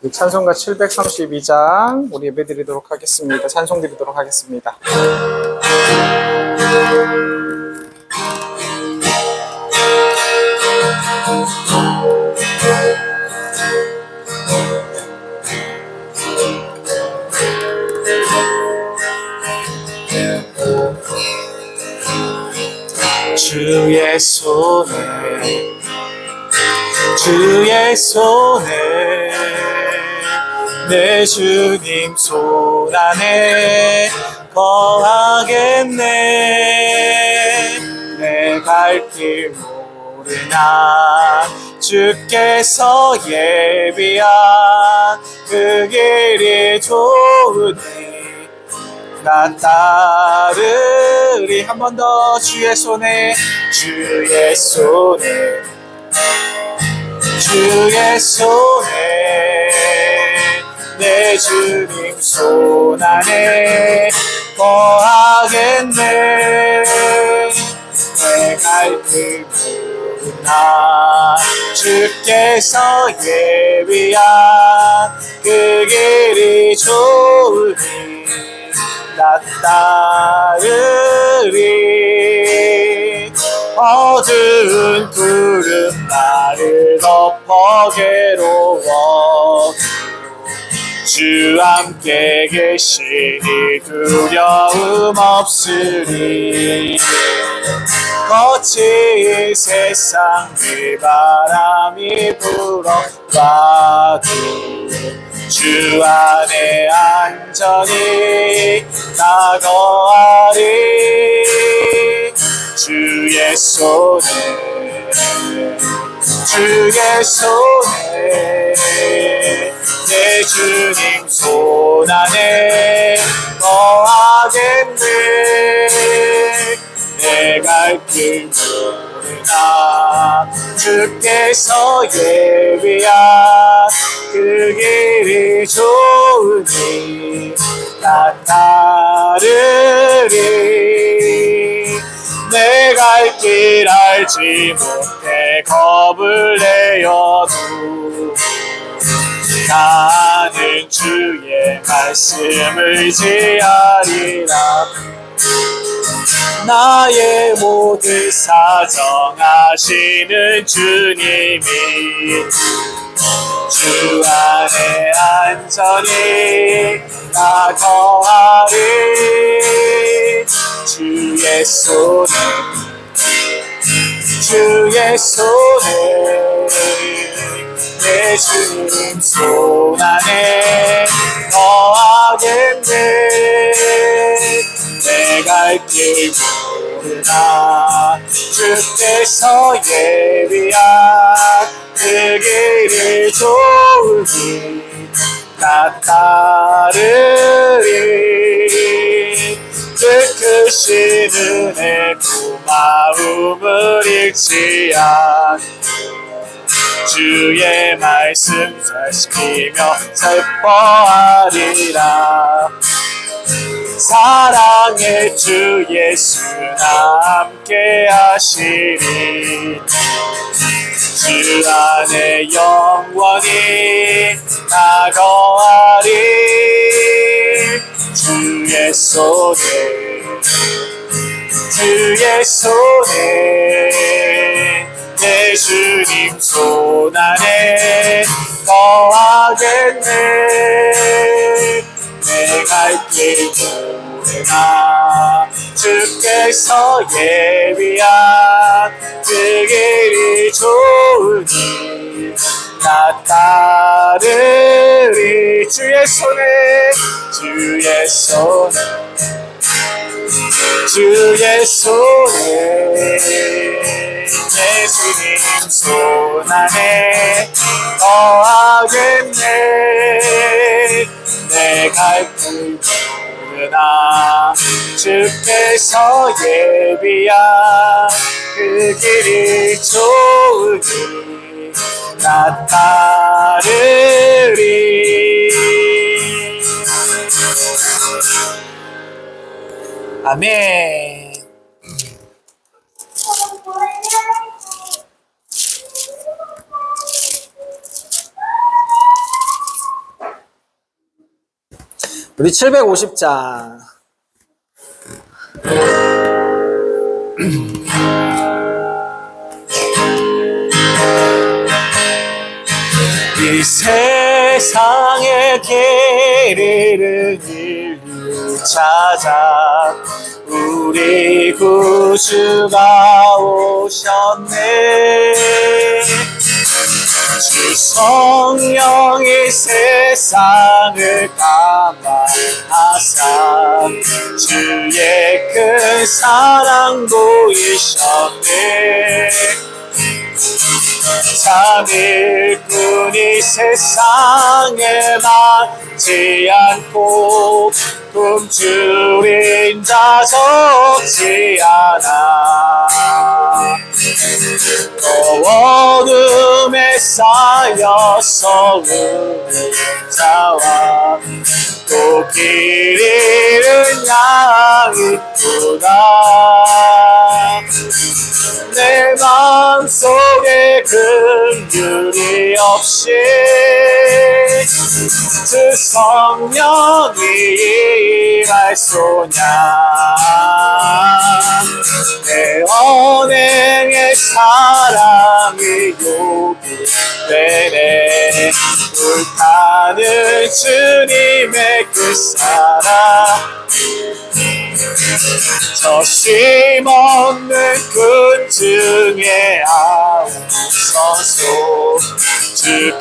이 찬송가 732장 우리 예배 드리도록 하겠습니다. 찬송 드리도록 하겠습니다. 주의 손에 내 주님 손 안에 거하겠네. 내 갈 길 모르나 주께서 예비한 그 길이 좋으니 나 따르리. 한 번 더. 주의 손에 내 주님 손 안에 거하겠네. 내 갈 길 모르나 주께서 예비한 그 길이 좋으니 나 따르리. 어두운 구름 나를 덮어 괴로워 주 함께 계시니 두려움 없으리. 거친 세상 비바람이 불어와도 주 안에 안전히 나 거하리. 주의 손에 내 주님 손 안에 거하겠네. 내 갈 길 모르나 주께서 예비한 그 길이 좋으니 나 따르리. 내 갈 길 알지 못해 겁을 내어도 나는 주의 말씀을 의지하리라. 나의 모든 사정 아시는 주님이 주 안에 안전히 나 거하리. 주의 손에 내 주님 손 안에 거하겠네. 내 갈 길 모르나 주께서 예비한 그 길이 좋으니 나 따르리. 그 크신 은혜 그 마음을 잃지 않고 주의 말씀 잘 지키며 슬퍼하리라. 사랑의 주 예수 나 함께 하시리. 주 안에 영원히 나 거하리. 주의 손에 내 주님 손 안에 거하겠네. 내 갈 길 모르나 주께서 예비한 그 길이 좋으니 나 따르리. 주의 손에 내 주님 손 안에 거하겠네. 내 갈 길 모르나 주께서 예비한 그 길이 좋으니 나 따르리. 아멘. 우리 750장. 이 세상의 길을 인류 찾아 우리 구주가 오셨네. 주 성령이 세상을 감화하사 주의 큰 사랑 보이셨네. 잠일꾼이 세상에 많지 않고 굶주린 자 적지 않아. 어둠에 쌓여서 우는 자와 또 길 잃은 양이 있구나. 내 마음속에 긍휼이 없이 주 성령이 임할소냐. 내 언행의 사랑이 요구되네. 불타는 주님의 그 사랑 저심 없는 군중에 아우서서 주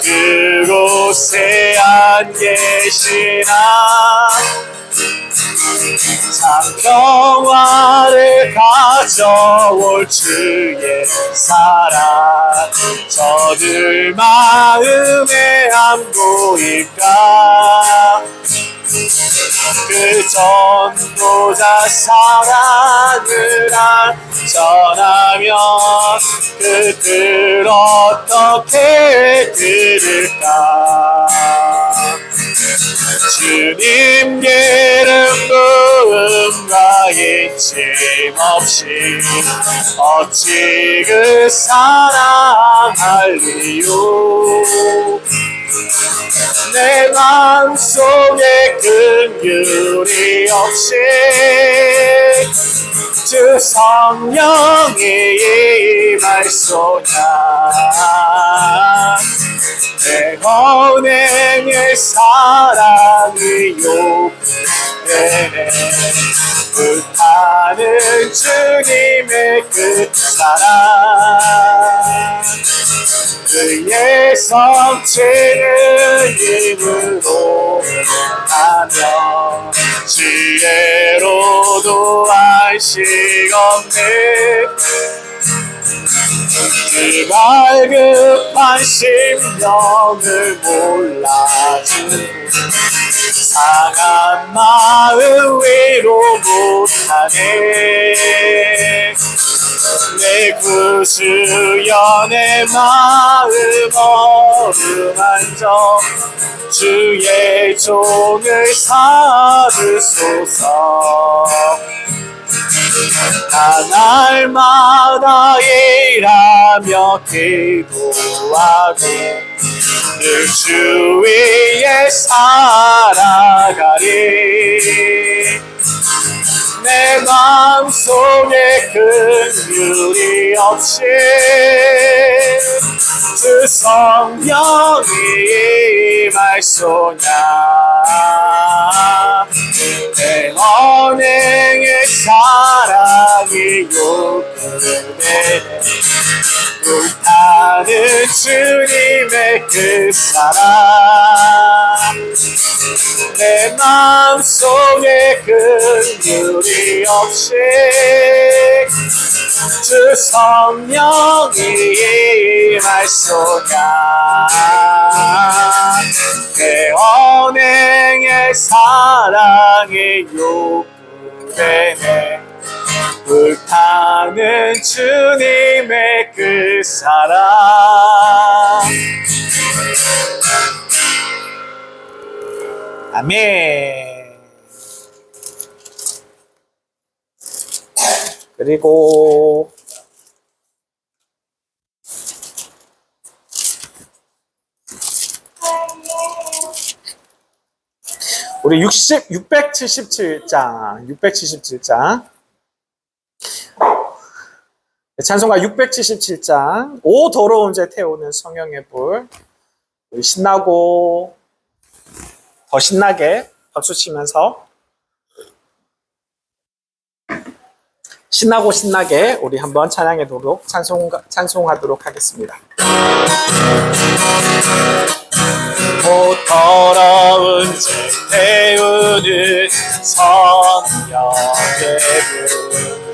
그곳에 안 계시나. 참 평화를 가져올 주의 사랑 저들 마음에 안 보일까. 그 전도자 사랑을 전하면 그들 어떻게 들을까. 주님 기름 부음과 잊힘없이 어찌 그 사랑할리요. 내 마음속에 긍휼이 없이 주 성령이 임할소냐. 내 언행의 사랑이 요구되네. 불타는 주님의 그 사랑 그의 성치는 힘으로 하며 지혜로도 안식 없네. 그 갈급한 심령을 몰라주고 상한 마음 위로 못하네. 내 구주여 내 마음 어루만져 주의 종을 삼으소서. 나 날마다 일하며 기도하고 늘 주 위에 살아가리. 내 마음속에 긍휼이 없이 주 성령이 임할소냐. 내 언행의 사랑이 요구되네. 불타는 주님의 그 사랑 내 마음속에 긍휼이 없이 주 성령이 임할소냐. 내 언행의 사랑이 요구되네. 불타는 주님의 그 사랑. 아멘. 그리고 우리 677장, 677장. 찬송가 677장. 오 더러운 죄 태우는 성령의 불. 우리 신나고 더 신나게 박수 치면서 신나게 우리 한번 찬양하도록 찬송하도록 하겠습니다. 오 더러운 죄 태우는 성령의 불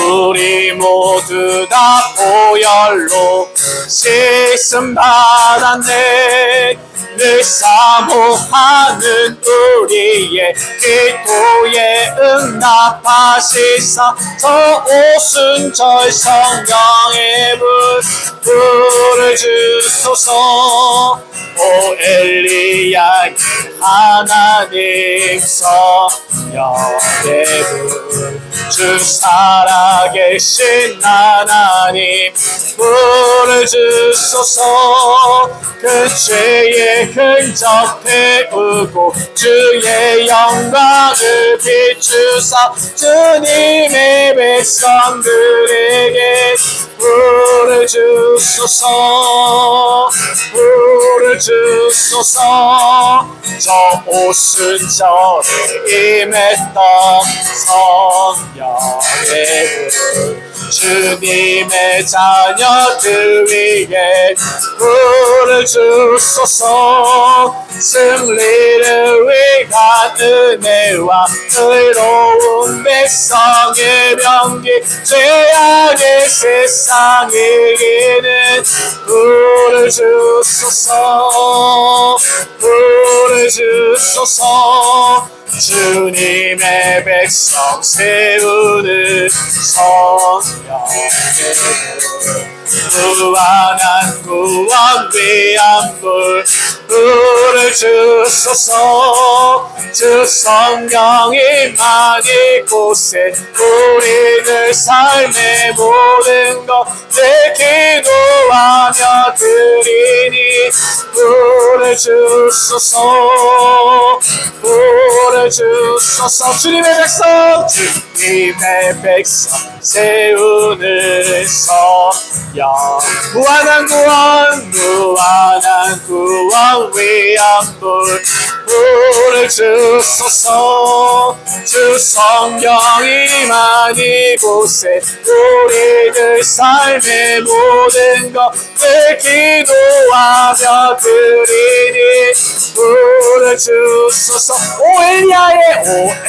우리 모두 다 보혈로 씻음 받았네. 늘 사모하는 우리의 기도에 응답하시사 저 오순절 성령의 불을 주소서. 오 엘리야의 하나님 성령의 불 주 살아계신 하나님 불을 주소서. 그 죄의 흔적 태우고 주의 영광을 비추사 주님의 백성들에게 불을 주소서. 불을 주소서. 저 오순절에 임했던 성령의 불 주님의 자녀들 위에 불을 주소서. 승리를 위한 은혜와 의로운 백성의 명기 죄악의 세상 이기는 불을 주소서. 불을 주소서. 주님의 백성 세우는 성령의 무한한 구원 위한 불을 주소서. 주 성령이 많이 곳에 우리들 삶의 모든 것을 기도하며 드리니 불을 주소서. 불을 주소서. 주님의 백성 주님의 백성 세우는 성령 무한한 구원 위한 불을 주소서. 주 성령이 많이 곳에 우리들 삶의 모든 것을 기도하며 드리니 불을 주소서. 오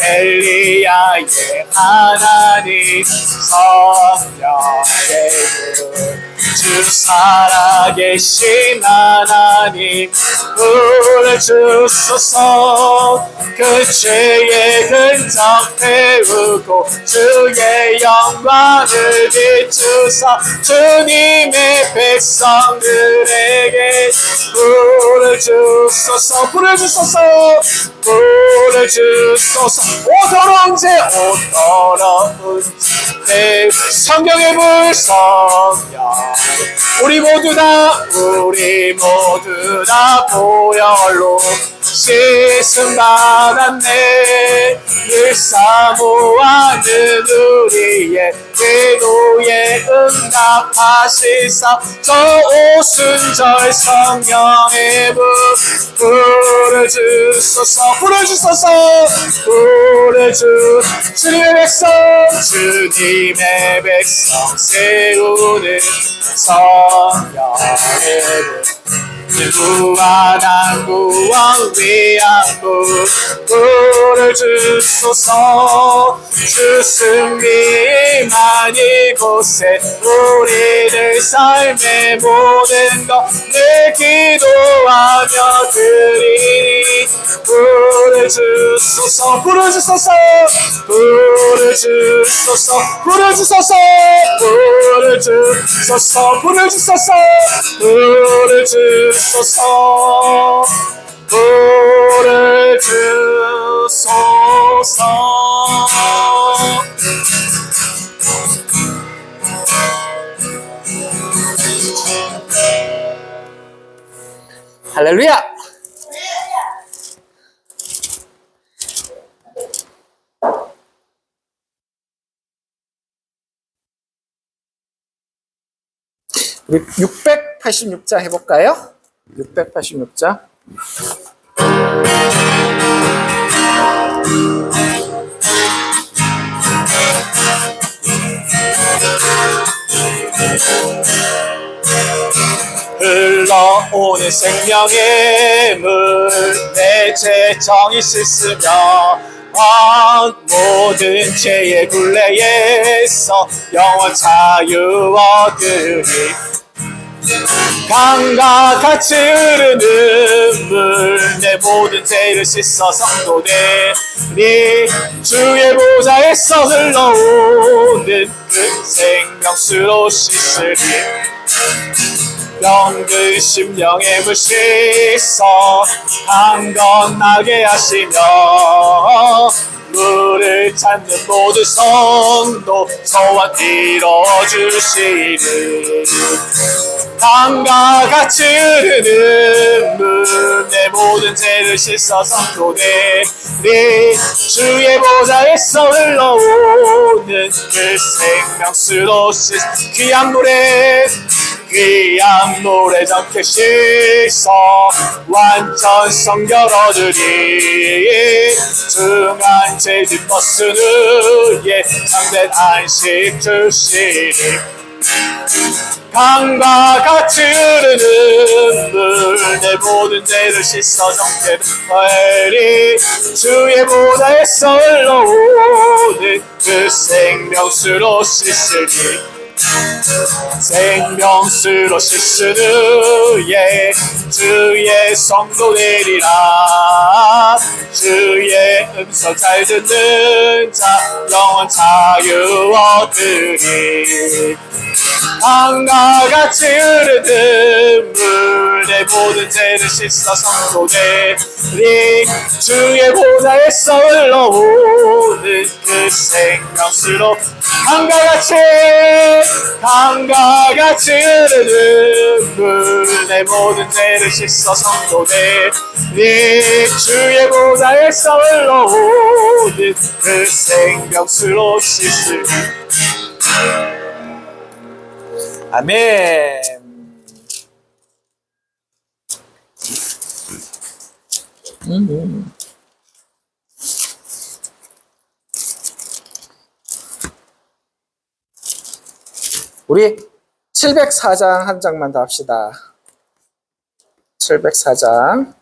엘리야의 하나님 성령의 불 주 살아계신 하나님 불을 주소서. 그 죄의 흔적 태우고 주의 영광을 비추사 주님의 백성들에게 불을 주소서. 불을 주소서. 불을 주소서. 오 더러운 죄 성령의 불 성령 우리 모두 다 보혈로 씻음 받았네. 늘 사모하는 우리의 기도에 응답하시사 저 오순절 성령의 불을 주소서. 불을 주소서. 불을 주님의 백성 세우는 성령의 무한한 구원 위한 불을 주소서. 주 승리 많이 곳에 우리들 삶의 모든 것을 기도하며 드리니 불을 주소서. 불을 주소서. 불을 주소서. 불을 주소서. 불을 주소서. 불을 주소서. 불을 주소서. 불을 주소서. 할렐루야. 우리 686자 해볼까요? 686자. 흘러오는 생명의 물 내 죄정이 씻으며 모든 죄의 굴레에서 영원 자유 얻으리. 강과 같이 흐르는 물 내 모든 죄를 씻어 성도되리. 주의 보좌에서 흘러오는 그 생명수로 씻으리. 병든 심령의 물 씻어 강건하게 하시며 물을 찾는 모든 성도 소원 이뤄주시리. 강과 같이 흐르는 물 내 모든 죄를 씻어 성도되리. 주의 보좌에서 흘러오는 그 생명수로 씻 귀한 물에 귀한 물에 적게 씻어 완전 성결 얻으리. 중한 죄짓 벗은 후에 참된 안식 주시리. 강과 같이 흐르는 물 내 모든 죄를 씻어 정죄 하리. 주의 보좌에서 흘러오는 그 생명수로 씻으리. 생명수로 씻은 후에 주의 성도 되리라. 주의 음성 잘 듣는 자 영원 자유 얻으리. 강과 같이 흐르는 물 내 모든 죄를 씻어 성도 되리. 주의 보좌에서 흘러오는 그 생명수로 강과 같이 흐르는 물 내 모든 죄를 씻어 성도 되리. 주의 보좌에서 흘러오는 그 생명수로 씻으리. 아멘. 우리 704장 한 장만 더 합시다. 704장.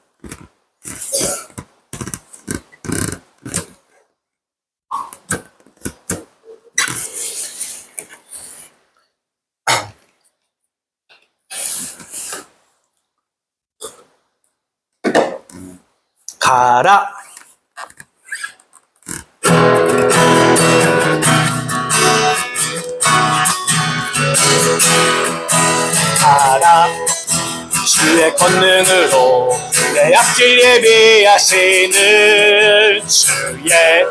가라. 가라. 주의 권능으로 내 앞길 예비하시는 주의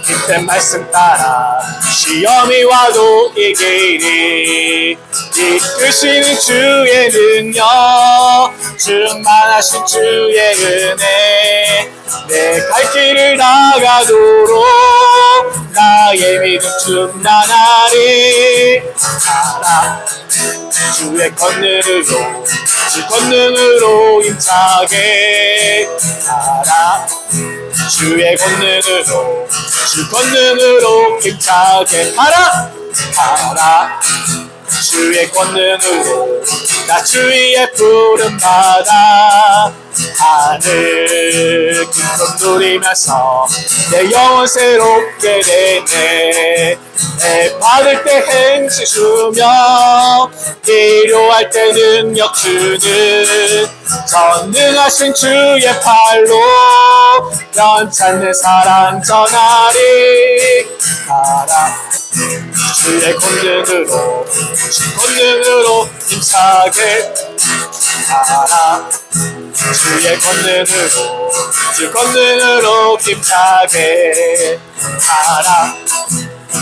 기쁜 말씀 따라 시험이 와도 이기리. 이끄시는 주의 능력 충만하신 주의 은혜 내 갈 길을 나가도록 나의 믿음 충만하리. 가라. 주의 권능으로 주 권능으로 힘차게 가라. 주의 권능으로 주 권능으로 힘차게 가라. 가라. 주의 권능으로 나 주의 부름받아 하늘 기쁨 누리면서 내 영혼 새롭게 되네. 내 받을 때 행실 주며 필요할 때 능력 주는 전능하신 주의 팔로 면 찾는 사랑 전하리. 가라. 주의 권능으로 주 권능으로 힘차게 가라. 주의 권능으로 주 권능으로 힘차게 가라.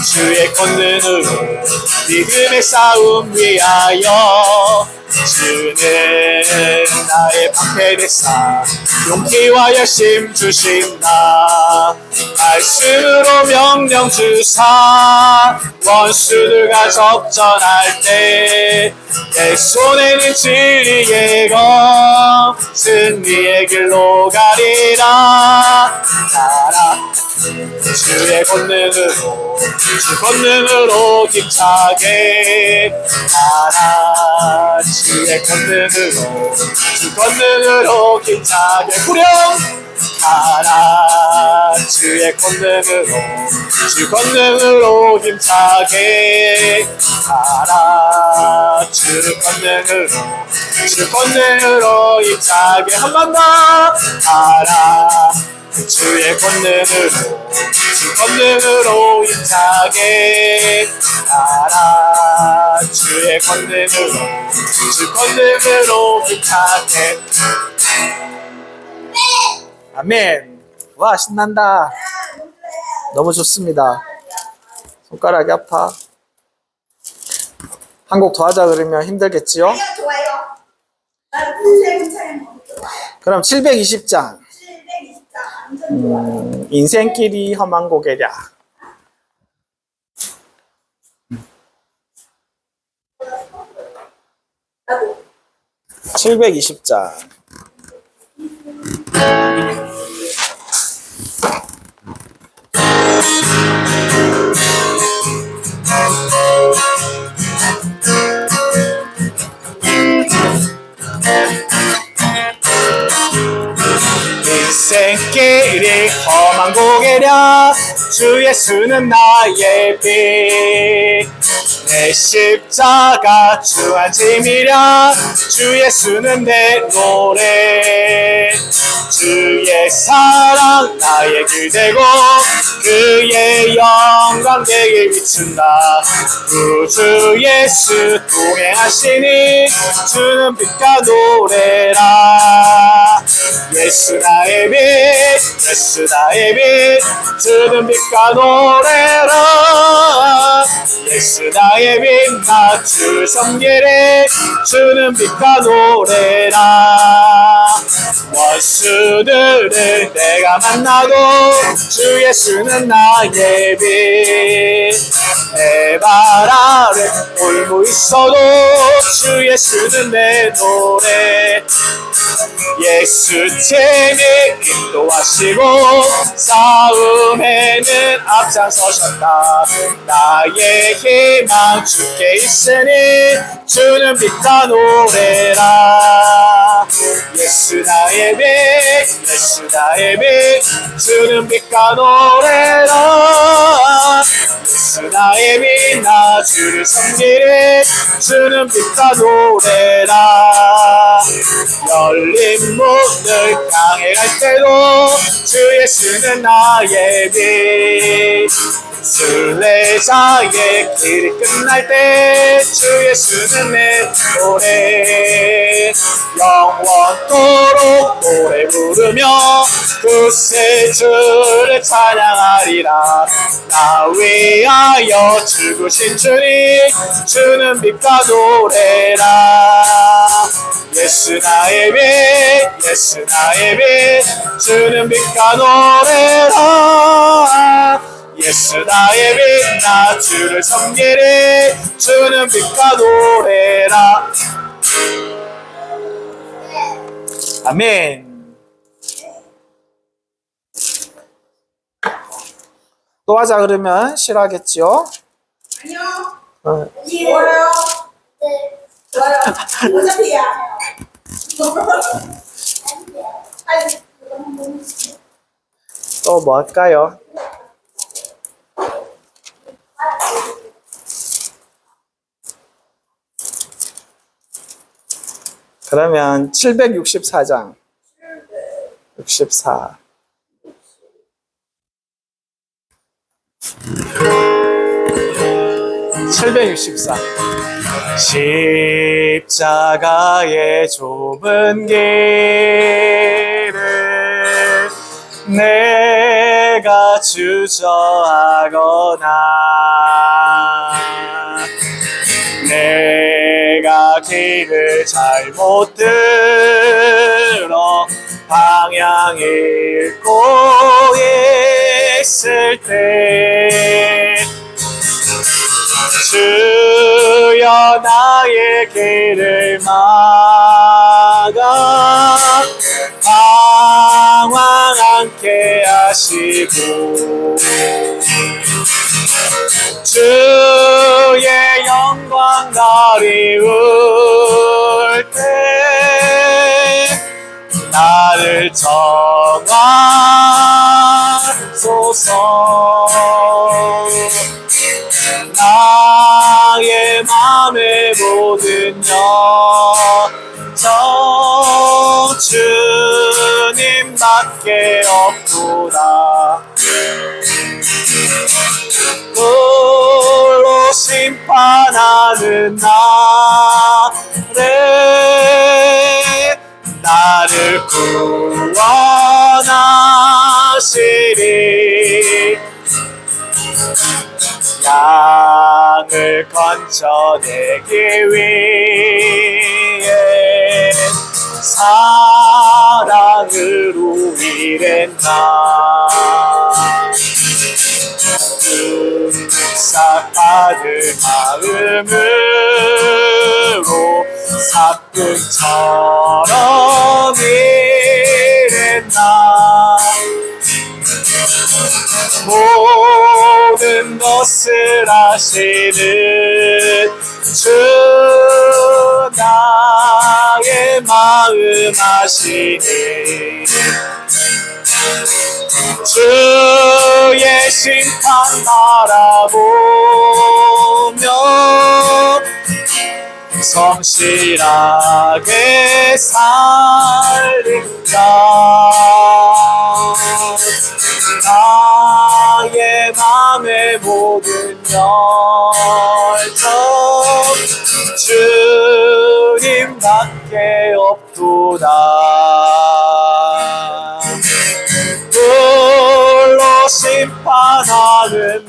주의 권능으로 믿음의 싸움 위하여 주는 나의 방패되사 용기와 열심 주신다. 말씀으로 명령 주사 원수들과 접전할 때 내 손에는 진리의 검 승리의 길로 가리라. 나라 주의 권능으로 주 권능으로 힘차게 나라 주의 권능으로 주 권능으로 힘차게 후렴 가라 주의 권능으로 주 권능으로 힘차게 가라 주 권능으로 힘차게 한 번 더 가라 주의 권능으로 주 권능으로 힘차게 가라 주의 권능으로 주 권능으로 힘차게 아멘. 와 신난다. 너무 좋습니다. 손가락이 아파. 한 곡 더 하자 그러면 힘들겠지요? 좋아요. 나는 평생 차이 좋아요. 그럼 720장 720장 완전 좋아요. 인생길이 험한 고개랴. 나도 720장 인생길이 험한 고개랴 주 예수는 나의 빛 내 십자가 주 안짐이랴 주 예수는 내 노래 주의 사랑 나의 길 되고 그의 영광 내게 비춘다 구주 예수 동행하시니 주는 빛과 노래라 예수 나의 빛 예수 나의 빛 주는 빛과 노래라 예수 나의 빛 나 주를 섬기리 주는 빛과 노래라 원수들을 내가 만나도 주 예수는 나의 빛 내 발 아래 울고 있어도 주 예수는 내 노래 예수 재미 인도하시고 싸움에는 앞장서셨다 나의 희망 주께 있으니 주는 빛과 노래라 예수 나의 빛 예수 나의 빛 주는 빛과 노래라 예수 나의 빛 나 주를 섬기리 주는 빛과 노래라 열린 문을 향해 갈 때도 주 예수는 나의 빛 순례자의 길이 끝날 때 주 예수는 내 노래 영원토록 노래 부르며 그새 주를 찬양하리라 나 위하여 죽으신 주님 주는 빛과 노래라 예수 나의 빛 예수 나의 빛 주는 빛과 노래라 예수 나의 빛 나 주를 섬기리 주는 빛과 노래라 아멘. 또 하자 그러면 싫어하겠지요? 아니요. 어. 좋아요. 네. 좋아요. 어차피 야. 또 뭐 할까요? 그러면 764장 64 764 십자가의 좁은 길을 내가 주저하거나 내가 길 길을 잘못 들어 방향 잃고 있을 때 주여 나의 길을 막아 방황 않게 하시고 주의 영광 가리울 때 나를 정하소서 나의 맘의 모든 여정 주님밖에 없구나 홀로 심판하는 나를 구원하시리 양을 건져내기 위해 사랑으로 일했나 싹받을 마음으로 사뿐처럼 일했나 모든 것을 아시는 주 나의 마음 아시니 주의 심판 바라보며 성실하게 살린다 나의 맘의 모든 열정 주님밖에 없도다 홀로 심판하는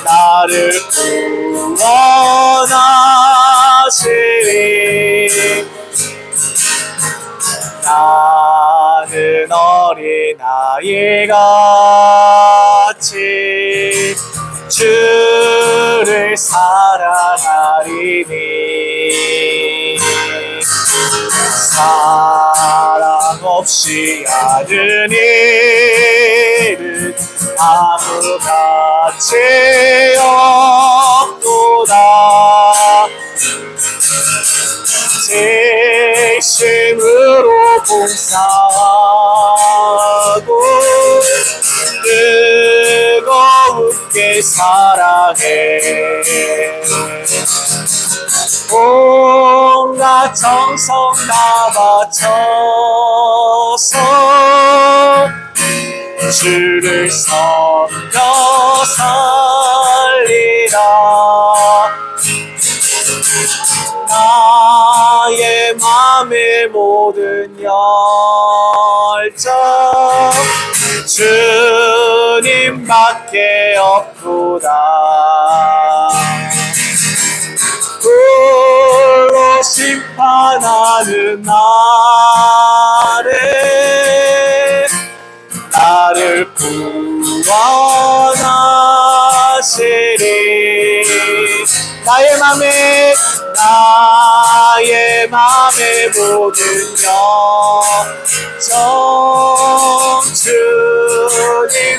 나를 구원하시리 나는 어린아이 같이 주를 사랑하리니 사랑 없이 하는 일은 아무같이 없도다 진심으로 봉사하고 뜨겁게 사랑해 온갖 정성 다 바쳐서 주를 섬겨 살리라 나의 맘의 모든 열정 주님밖에 없도다 홀로 심판하는 나를 구원하시리 나의 맘의 모든 여정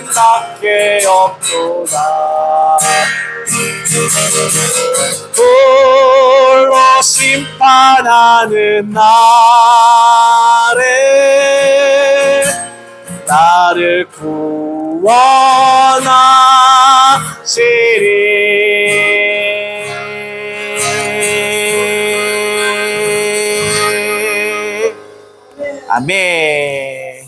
주님밖에 없도다 홀로 심판하는 나를 구원하시리 아멘.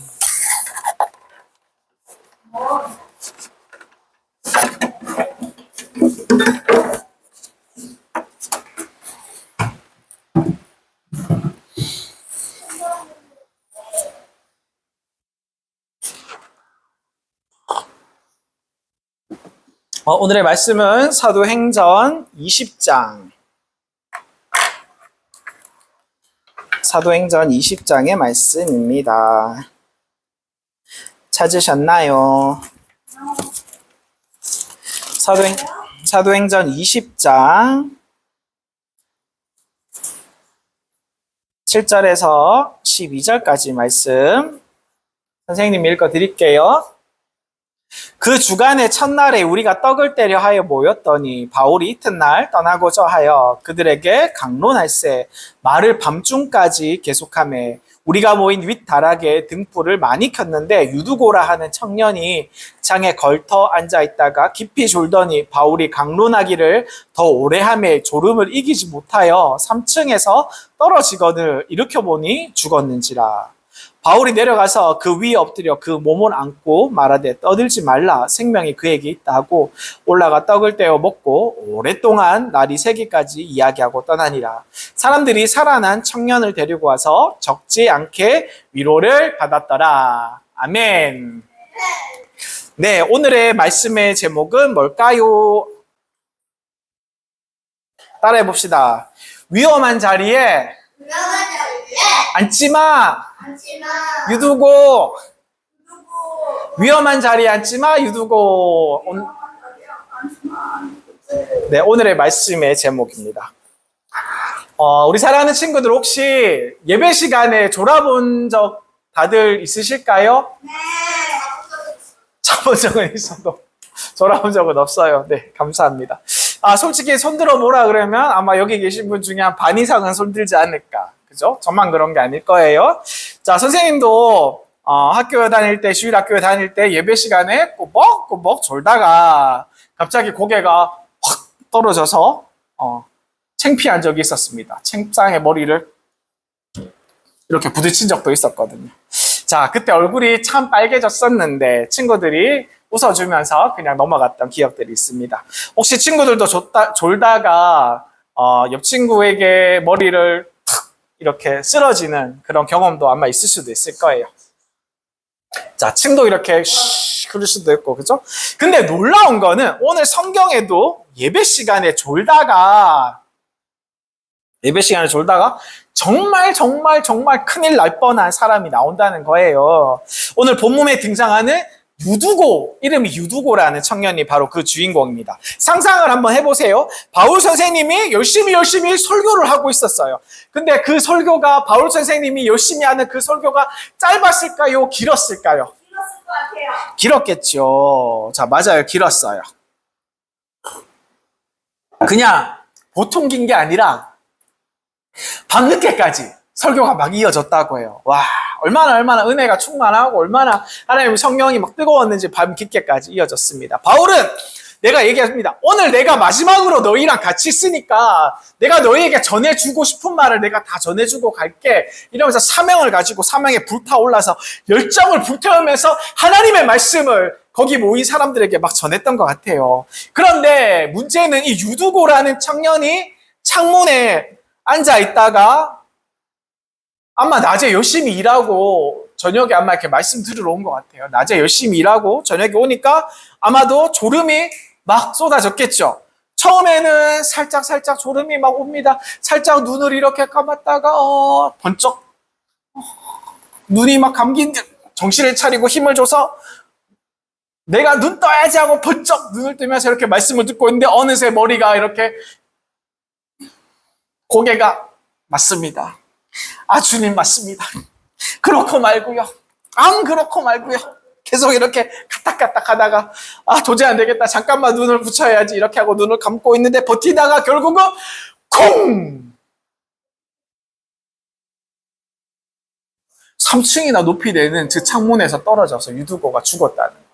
오늘의 말씀은 사도행전 20장. 사도행전 20장의 말씀입니다. 찾으셨나요? 사도행전 20장 7절에서 12절까지 말씀 선생님 읽어 드릴게요. 그 주간의 첫날에 우리가 떡을 떼려 하여 모였더니 바울이 이튿날 떠나고자 하여 그들에게 강론할세 말을 밤중까지 계속하며 우리가 모인 윗다락에 등불을 많이 켰는데 유두고라 하는 청년이 장에 걸터 앉아있다가 깊이 졸더니 바울이 강론하기를 더 오래 하며 졸음을 이기지 못하여 3층에서 떨어지거늘 일으켜보니 죽었는지라. 바울이 내려가서 그 위에 엎드려 그 몸을 안고 말하되 떠들지 말라 생명이 그에게 있다 하고 올라가 떡을 떼어 먹고 오랫동안 날이 새기까지 이야기하고 떠나니라. 사람들이 살아난 청년을 데리고 와서 적지 않게 위로를 받았더라. 아멘. 네, 오늘의 말씀의 제목은 뭘까요? 따라해 봅시다. 위험한 자리에 앉지마. 유두고. 위험한 자리에 앉지마. 유두고. 네, 오늘의 말씀의 제목입니다. 우리 사랑하는 친구들 혹시 예배 시간에 졸아본 적 다들 있으실까요? 네. 자본 적은 있어도 졸아본 적은 없어요. 네, 감사합니다. 솔직히 손들어 보라 그러면 아마 여기 계신 분 중에 한 반 이상은 손들지 않을까. 그죠? 저만 그런 게 아닐 거예요. 자, 선생님도 학교 다닐 때, 주일 학교에 다닐 때 예배 시간에 꼬박꼬박 졸다가 갑자기 고개가 확 떨어져서 창피한 적이 있었습니다. 책상에 머리를 이렇게 부딪힌 적도 있었거든요. 자, 그때 얼굴이 참 빨개졌었는데 친구들이 웃어주면서 그냥 넘어갔던 기억들이 있습니다. 혹시 친구들도 졸다가 옆 친구에게 머리를 탁 이렇게 쓰러지는 그런 경험도 아마 있을 수도 있을 거예요. 자, 침도 이렇게 흐를 수도 있고, 그죠? 근데 놀라운 거는 오늘 성경에도 예배 시간에 졸다가 정말 큰일 날 뻔한 사람이 나온다는 거예요. 오늘 본문에 등장하는 유두고, 이름이 유두고라는 청년이 바로 그 주인공입니다. 상상을 한번 해보세요. 바울 선생님이 열심히 설교를 하고 있었어요. 근데 그 설교가, 바울 선생님이 열심히 하는 그 설교가 짧았을까요? 길었을까요? 길었을 것 같아요. 길었겠죠. 자, 맞아요. 길었어요. 그냥 보통 긴 게 아니라 밤늦게까지 설교가 막 이어졌다고 해요. 와, 얼마나 은혜가 충만하고 얼마나 하나님의 성령이 막 뜨거웠는지 밤 깊게까지 이어졌습니다. 바울은 내가 얘기합니다. 오늘 내가 마지막으로 너희랑 같이 있으니까 내가 너희에게 전해주고 싶은 말을 내가 다 전해주고 갈게. 이러면서 사명을 가지고 사명에 불타올라서 열정을 불태우면서 하나님의 말씀을 거기 모인 사람들에게 막 전했던 것 같아요. 그런데 문제는 이 유두고라는 청년이 창문에 앉아있다가 아마 낮에 열심히 일하고 저녁에 아마 이렇게 말씀 들으러 온 것 같아요. 낮에 열심히 일하고 저녁에 오니까 아마도 졸음이 막 쏟아졌겠죠. 처음에는 살짝 졸음이 막 옵니다. 살짝 눈을 이렇게 감았다가 번쩍 눈이 막 감긴 정신을 차리고 힘을 줘서 내가 눈 떠야지 하고 번쩍 눈을 뜨면서 이렇게 말씀을 듣고 있는데 어느새 머리가 이렇게 고개가 맞습니다. 주님 맞습니다. 그렇고 말고요. 그렇고 말고요. 계속 이렇게 까딱까딱 하다가 도저히 안 되겠다. 잠깐만 눈을 붙여야지. 이렇게 하고 눈을 감고 있는데 버티다가 결국은 콩! 3층이나 높이 되는 그 창문에서 떨어져서 유두고가 죽었다는 거예요.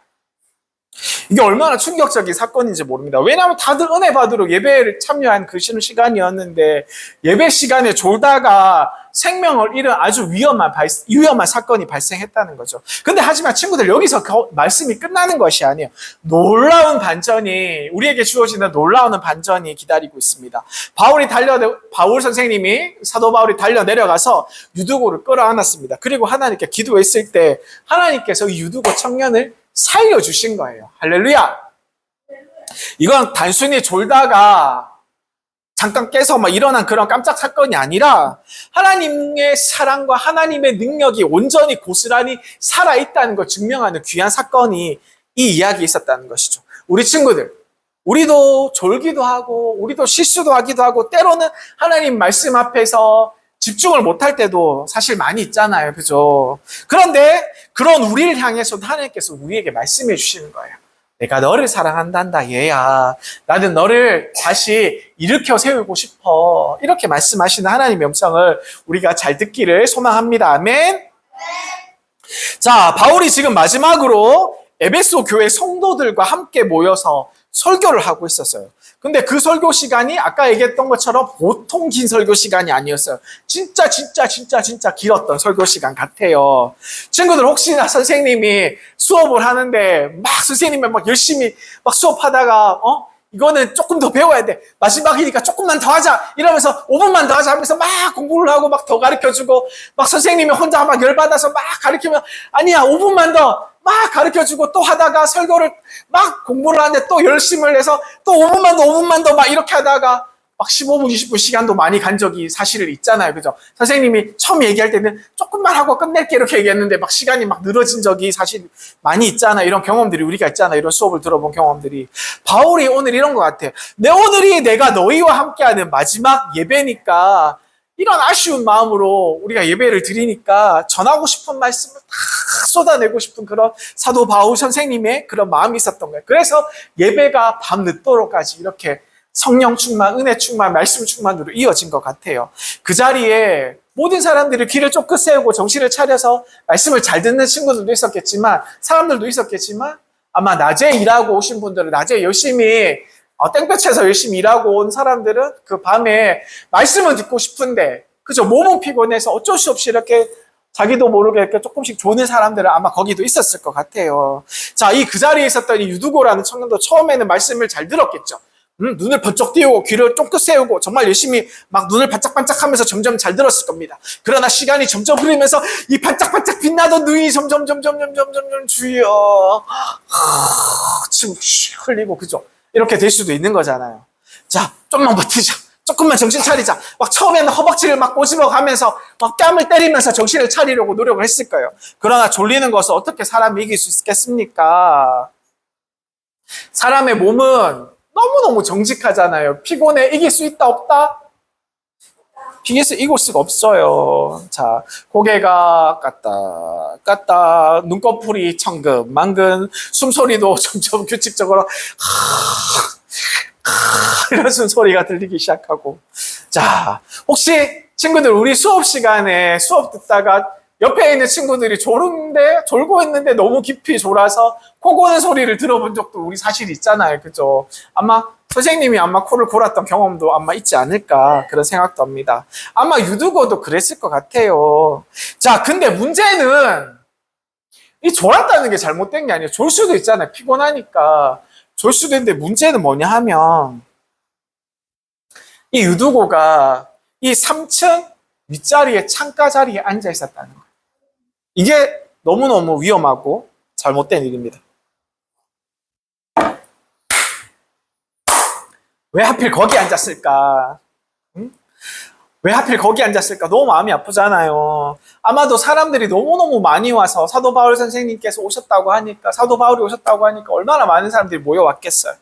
이게 얼마나 충격적인 사건인지 모릅니다. 왜냐하면 다들 은혜 받으러 예배를 참여한 그 시간이었는데 예배 시간에 졸다가 생명을 잃은 아주 위험한 사건이 발생했다는 거죠. 근데 하지만 친구들 여기서 말씀이 끝나는 것이 아니에요. 우리에게 주어지는 놀라운 반전이 기다리고 있습니다. 바울 선생님이 사도 바울이 달려 내려가서 유두고를 끌어안았습니다. 그리고 하나님께 기도했을 때 하나님께서 이 유두고 청년을 살려주신 거예요. 할렐루야! 이건 단순히 졸다가 잠깐 깨서 막 일어난 그런 깜짝 사건이 아니라 하나님의 사랑과 하나님의 능력이 온전히 고스란히 살아있다는 걸 증명하는 귀한 사건이 이 이야기에 있었다는 것이죠. 우리 친구들, 우리도 졸기도 하고 우리도 실수도 하기도 하고 때로는 하나님 말씀 앞에서 집중을 못할 때도 사실 많이 있잖아요. 그죠? 그런데 그런 우리를 향해서도 하나님께서 우리에게 말씀해 주시는 거예요. 내가 너를 사랑한단다, 얘야. 나는 너를 다시 일으켜 세우고 싶어. 이렇게 말씀하시는 하나님의 음성을 우리가 잘 듣기를 소망합니다. 아멘. 자, 바울이 지금 마지막으로 에베소 교회 성도들과 함께 모여서 설교를 하고 있었어요. 근데 그 설교 시간이 아까 얘기했던 것처럼 보통 긴 설교 시간이 아니었어요. 진짜 길었던 설교 시간 같아요. 친구들, 혹시나 선생님이 수업을 하는데 막 선생님이 막 열심히 막 수업하다가 이거는 조금 더 배워야 돼. 마지막이니까 조금만 더 하자. 이러면서 5분만 더 하자 하면서 막 공부를 하고 막 더 가르쳐주고 막 선생님이 혼자 막 열받아서 막 가르치면 아니야, 5분만 더 막 가르쳐주고 또 하다가 설교를 막 공부를 하는데 또 열심을 해서 또 5분만 더 막 이렇게 하다가 막 15분, 20분 시간도 많이 간 적이 사실은 있잖아요. 그죠? 선생님이 처음 얘기할 때는 조금만 하고 끝낼게 이렇게 얘기했는데 막 시간이 막 늘어진 적이 사실 많이 있잖아요. 이런 경험들이 우리가 있잖아요. 이런 수업을 들어본 경험들이. 바울이 오늘 이런 것 같아요. 오늘이 내가 너희와 함께하는 마지막 예배니까 이런 아쉬운 마음으로 우리가 예배를 드리니까 전하고 싶은 말씀을 다 쏟아내고 싶은 그런 사도 바울 선생님의 그런 마음이 있었던 거예요. 그래서 예배가 밤 늦도록까지 이렇게 성령 충만, 은혜 충만, 말씀 충만으로 이어진 것 같아요. 그 자리에 모든 사람들이 귀를 쫑긋 세우고 정신을 차려서 말씀을 잘 듣는 친구들도 있었겠지만, 사람들도 있었겠지만, 아마 낮에 일하고 오신 분들은 낮에 열심히 땡볕에서 열심히 일하고 온 사람들은 그 밤에 말씀을 듣고 싶은데, 그죠? 몸은 피곤해서 어쩔 수 없이 이렇게 자기도 모르게 이렇게 조금씩 조는 사람들은 아마 거기도 있었을 것 같아요. 자, 그 자리에 있었던 이 유두고라는 청년도 처음에는 말씀을 잘 들었겠죠. 눈을 번쩍 띄우고 귀를 쫑긋 세우고 정말 열심히 막 눈을 반짝반짝 하면서 점점 잘 들었을 겁니다. 그러나 시간이 점점 흐르면서 이 반짝반짝 빛나던 눈이 점점 주여 침 흘리고, 그죠? 이렇게 될 수도 있는 거잖아요. 자, 좀만 버티자. 조금만 정신 차리자. 막 처음에는 허벅지를 막 꼬집어 가면서 막 뺨을 때리면서 정신을 차리려고 노력을 했을 거예요. 그러나 졸리는 것을 어떻게 사람이 이길 수 있겠습니까? 사람의 몸은 너무너무 정직하잖아요. 피곤해 이길 수 있다 없다? 이길 수가 없어요. 자, 고개가 깠다 눈꺼풀이 천근만근, 숨소리도 점점 규칙적으로 이런 숨소리가 들리기 시작하고. 자, 혹시 친구들 우리 수업 시간에 수업 듣다가 옆에 있는 친구들이 졸고 있는데 너무 깊이 졸아서 코 고는 소리를 들어본 적도 우리 사실 있잖아요. 그죠? 아마 선생님이 코를 골았던 경험도 아마 있지 않을까, 그런 생각도 합니다. 아마 유두고도 그랬을 것 같아요. 자, 근데 문제는 이 졸았다는 게 잘못된 게 아니에요. 졸 수도 있잖아요. 피곤하니까 졸 수도 있는데, 문제는 뭐냐 하면 이 유두고가 이 3층 윗자리에 창가 자리에 앉아 있었다는 거예요. 이게 너무너무 위험하고 잘못된 일입니다. 왜 하필 거기 앉았을까? 왜 하필 거기 앉았을까? 너무 마음이 아프잖아요. 아마도 사람들이 너무너무 많이 와서 사도 바울 선생님께서 오셨다고 하니까, 사도 바울이 오셨다고 하니까 얼마나 많은 사람들이 모여왔겠어요.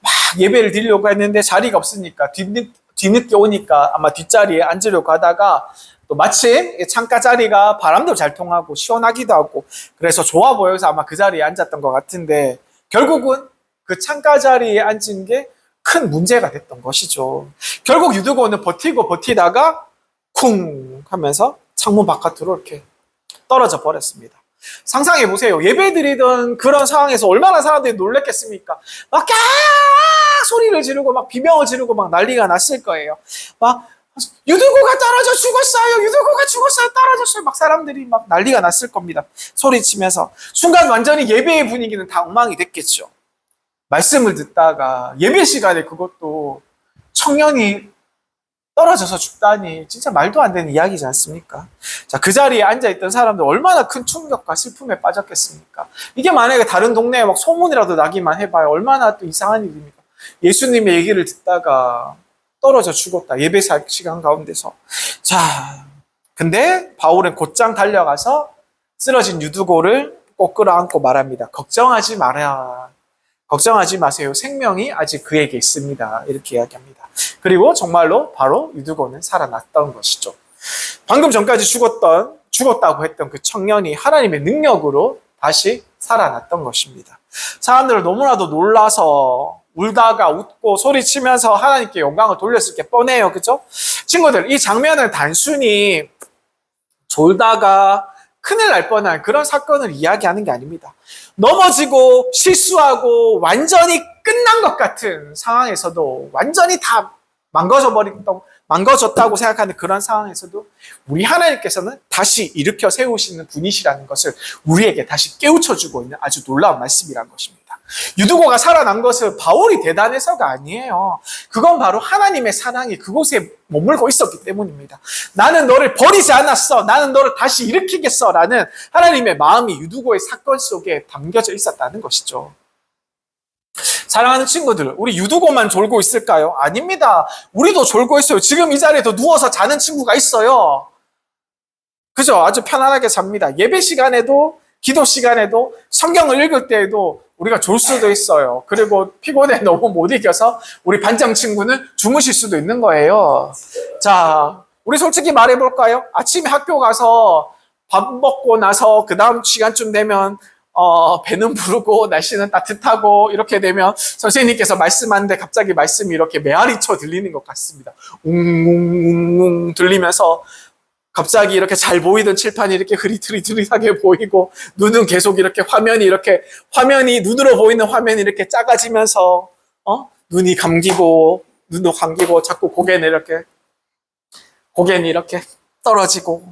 막 예배를 드리려고 했는데 자리가 없으니까 뒤늦게 오니까 아마 뒷자리에 앉으려고 하다가 또 마침 창가 자리가 바람도 잘 통하고 시원하기도 하고 그래서 좋아 보여서 아마 그 자리에 앉았던 것 같은데, 결국은 그 창가 자리에 앉은 게 큰 문제가 됐던 것이죠. 결국 유두고는 버티다가 쿵 하면서 창문 바깥으로 이렇게 떨어져 버렸습니다. 상상해 보세요. 예배 드리던 그런 상황에서 얼마나 사람들이 놀랬겠습니까? 막 소리를 지르고 막 비명을 지르고 막 난리가 났을 거예요. 막 유두고가 떨어져 죽었어요. 유두고가 죽었어요. 떨어졌어요. 막 사람들이 막 난리가 났을 겁니다. 소리치면서. 순간 완전히 예배의 분위기는 다 엉망이 됐겠죠. 말씀을 듣다가 예배 시간에 그것도 청년이 떨어져서 죽다니 진짜 말도 안 되는 이야기지 않습니까? 자, 그 자리에 앉아있던 사람들 얼마나 큰 충격과 슬픔에 빠졌겠습니까? 이게 만약에 다른 동네에 막 소문이라도 나기만 해봐요. 얼마나 또 이상한 일입니까? 예수님의 얘기를 듣다가 떨어져 죽었다. 예배 시간 가운데서. 자, 근데 바울은 곧장 달려가서 쓰러진 유두고를 꼭 끌어안고 말합니다. 걱정하지 마라. 걱정하지 마세요. 생명이 아직 그에게 있습니다. 이렇게 이야기합니다. 그리고 정말로 바로 유두고는 살아났던 것이죠. 방금 전까지 죽었다고 했던 그 청년이 하나님의 능력으로 다시 살아났던 것입니다. 사람들은 너무나도 놀라서 울다가 웃고 소리치면서 하나님께 영광을 돌렸을 게 뻔해요. 그죠? 친구들, 이 장면은 단순히 졸다가 큰일 날 뻔한 그런 사건을 이야기하는 게 아닙니다. 넘어지고 실수하고 완전히 끝난 것 같은 상황에서도 완전히 다 망가졌다고 생각하는 그런 상황에서도 우리 하나님께서는 다시 일으켜 세우시는 분이시라는 것을 우리에게 다시 깨우쳐주고 있는 아주 놀라운 말씀이라는 것입니다. 유두고가 살아난 것은 바울이 대단해서가 아니에요. 그건 바로 하나님의 사랑이 그곳에 머물고 있었기 때문입니다. 나는 너를 버리지 않았어. 나는 너를 다시 일으키겠어. 라는 하나님의 마음이 유두고의 사건 속에 담겨져 있었다는 것이죠. 사랑하는 친구들, 우리 유두고만 졸고 있을까요? 아닙니다. 우리도 졸고 있어요. 지금 이 자리에도 누워서 자는 친구가 있어요. 그죠? 아주 편안하게 잡니다. 예배 시간에도, 기도 시간에도, 성경을 읽을 때에도 우리가 졸 수도 있어요. 그리고 피곤해 너무 못 이겨서 우리 반장 친구는 주무실 수도 있는 거예요. 자, 우리 솔직히 말해볼까요? 아침에 학교 가서 밥 먹고 나서 그 다음 시간쯤 되면 배는 부르고 날씨는 따뜻하고 이렇게 되면 선생님께서 말씀하는데 갑자기 말씀이 이렇게 메아리쳐 들리는 것 같습니다. 웅웅웅웅 들리면서 갑자기 이렇게 잘 보이던 칠판이 이렇게 흐릿흐릿하게 보이고 눈은 계속 이렇게 화면이 눈으로 보이는 화면이 이렇게 작아지면서 눈이 감기고 눈도 감기고 자꾸 고개는 이렇게 떨어지고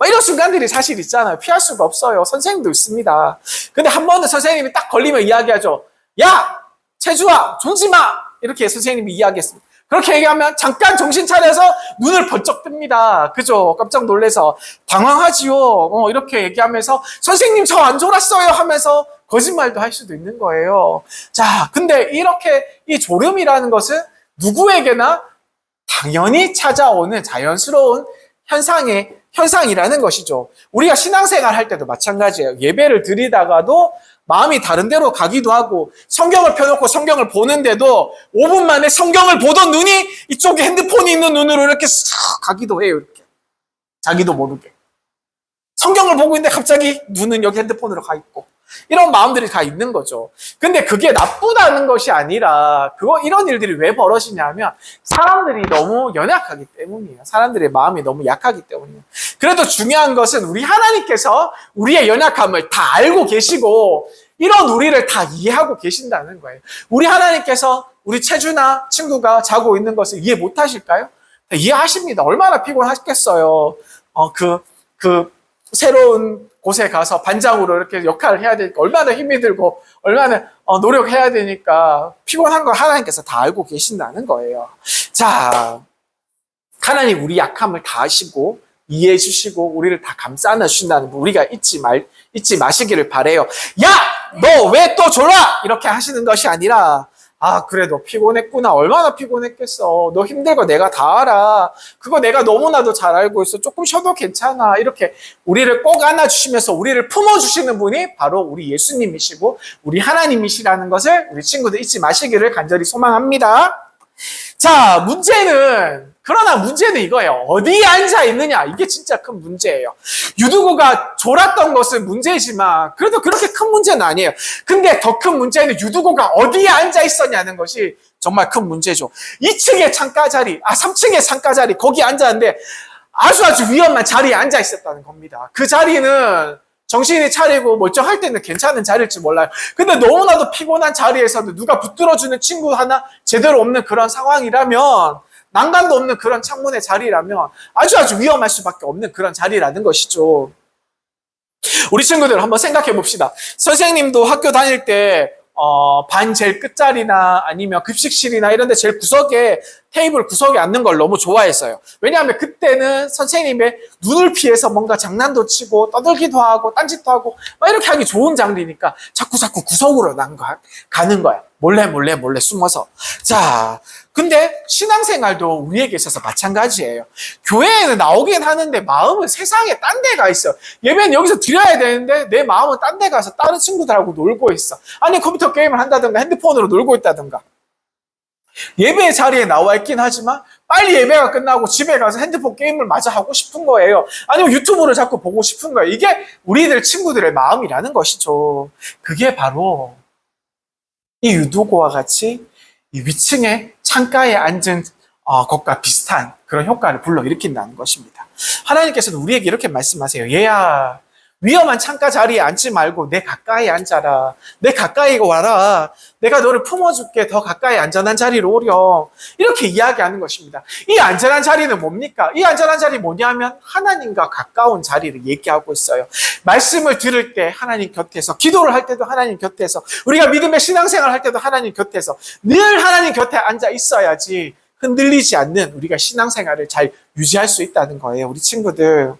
이런 순간들이 사실 있잖아요. 피할 수가 없어요. 선생님도 있습니다. 근데 한 번은 선생님이 딱 걸리면 이야기하죠. 야! 채주아! 졸지 마! 이렇게 선생님이 이야기했습니다. 그렇게 얘기하면 잠깐 정신 차려서 눈을 번쩍 뜹니다. 그죠? 깜짝 놀래서 당황하지요. 이렇게 얘기하면서 선생님 저 안 졸았어요 하면서 거짓말도 할 수도 있는 거예요. 자, 근데 이렇게 이 졸음이라는 것은 누구에게나 당연히 찾아오는 자연스러운 현상이라는 것이죠. 우리가 신앙생활 할 때도 마찬가지예요. 예배를 드리다가도 마음이 다른 데로 가기도 하고 성경을 펴놓고 성경을 보는데도 5분 만에 성경을 보던 눈이 이쪽에 핸드폰이 있는 눈으로 이렇게 싹 가기도 해요. 이렇게. 자기도 모르게. 성경을 보고 있는데 갑자기 눈은 여기 핸드폰으로 가 있고 이런 마음들이 다 있는 거죠. 근데 그게 나쁘다는 것이 아니라 이런 일들이 왜 벌어지냐면 사람들이 너무 연약하기 때문이에요. 사람들의 마음이 너무 약하기 때문이에요. 그래도 중요한 것은 우리 하나님께서 우리의 연약함을 다 알고 계시고 이런 우리를 다 이해하고 계신다는 거예요. 우리 하나님께서 우리 채주나 친구가 자고 있는 것을 이해 못 하실까요? 이해하십니다. 얼마나 피곤하겠어요. 새로운 곳에 가서 반장으로 이렇게 역할을 해야 되니까 얼마나 힘이 들고 얼마나 노력해야 되니까 피곤한 걸 하나님께서 다 알고 계신다는 거예요. 자, 하나님 우리 약함을 다 아시고 이해해 주시고 우리를 다 감싸 안아주신다는 거 우리가 잊지 마시기를 바래요. 야! 너 왜 또 졸아? 이렇게 하시는 것이 아니라 그래 너 피곤했구나. 얼마나 피곤했겠어. 너 힘든 거 내가 다 알아. 그거 내가 너무나도 잘 알고 있어. 조금 쉬어도 괜찮아. 이렇게 우리를 꼭 안아주시면서 우리를 품어주시는 분이 바로 우리 예수님이시고 우리 하나님이시라는 것을 우리 친구들 잊지 마시기를 간절히 소망합니다. 자, 그러나 문제는 이거예요. 어디에 앉아 있느냐? 이게 진짜 큰 문제예요. 유두고가 졸았던 것은 문제지만 그래도 그렇게 큰 문제는 아니에요. 근데 더 큰 문제는 유두고가 어디에 앉아 있었냐는 것이 정말 큰 문제죠. 3층의 창가 자리 거기 앉았는데 아주 위험한 자리에 앉아 있었다는 겁니다. 그 자리는 정신이 차리고 멀쩡할 때는 괜찮은 자리일지 몰라요. 근데 너무나도 피곤한 자리에서도 누가 붙들어주는 친구 하나 제대로 없는 그런 상황이라면 난간도 없는 그런 창문의 자리라면 아주 위험할 수밖에 없는 그런 자리라는 것이죠. 우리 친구들 한번 생각해 봅시다. 선생님도 학교 다닐 때 반 제일 끝자리나 아니면 급식실이나 이런 데 제일 구석에, 테이블 구석에 앉는 걸 너무 좋아했어요. 왜냐하면 그때는 선생님의 눈을 피해서 뭔가 장난도 치고 떠들기도 하고 딴짓도 하고 막 이렇게 하기 좋은 장르니까 자꾸 구석으로 가는 거야. 몰래 숨어서. 자, 근데 신앙생활도 우리에게 있어서 마찬가지예요. 교회에는 나오긴 하는데 마음은 세상에 딴 데 가 있어요. 예배는 여기서 드려야 되는데 내 마음은 딴 데 가서 다른 친구들하고 놀고 있어. 아니 컴퓨터 게임을 한다든가 핸드폰으로 놀고 있다든가. 예배 자리에 나와 있긴 하지만 빨리 예배가 끝나고 집에 가서 핸드폰 게임을 마저 하고 싶은 거예요. 아니면 유튜브를 자꾸 보고 싶은 거예요. 이게 우리들 친구들의 마음이라는 것이죠. 그게 바로 이 유두고와 같이 이 위층에 창가에 앉은 것과 비슷한 그런 효과를 불러일으킨다는 것입니다. 하나님께서는 우리에게 이렇게 말씀하세요. 얘야, 위험한 창가 자리에 앉지 말고 내 가까이 앉아라. 내 가까이 와라. 내가 너를 품어줄게. 더 가까이 안전한 자리로 오렴. 이렇게 이야기하는 것입니다. 이 안전한 자리는 뭡니까? 이 안전한 자리 뭐냐면 하나님과 가까운 자리를 얘기하고 있어요. 말씀을 들을 때 하나님 곁에서, 기도를 할 때도 하나님 곁에서, 우리가 믿음의 신앙생활을 할 때도 하나님 곁에서 늘 하나님 곁에 앉아 있어야지 흔들리지 않는 우리가 신앙생활을 잘 유지할 수 있다는 거예요. 우리 친구들.